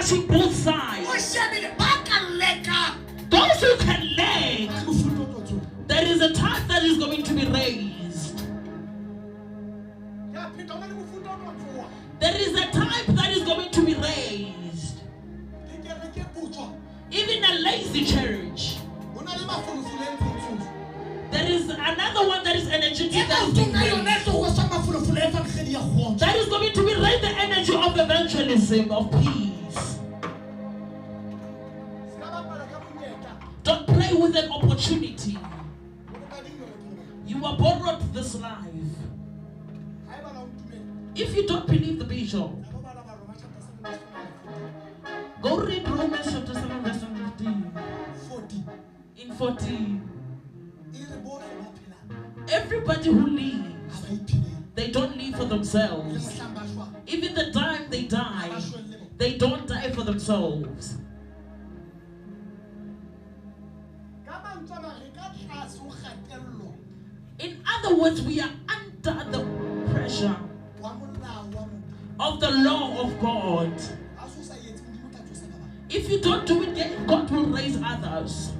watching both sides. Those who can lag, there is a time that is going to be raised. There is a time that is going to be raised. Even a lazy church. There is another one that is energetic. That is going to be raised, the energy of evangelism, of peace. Don't play with an opportunity. You were borrowed this life. If you don't believe the bishop, go read Romans chapter 7 verse 15. In 14. Everybody who lives, they don't live for themselves. Even the time they die, they don't die for themselves. In other words, we are under the pressure of the law of God. If you don't do it, then God will raise others.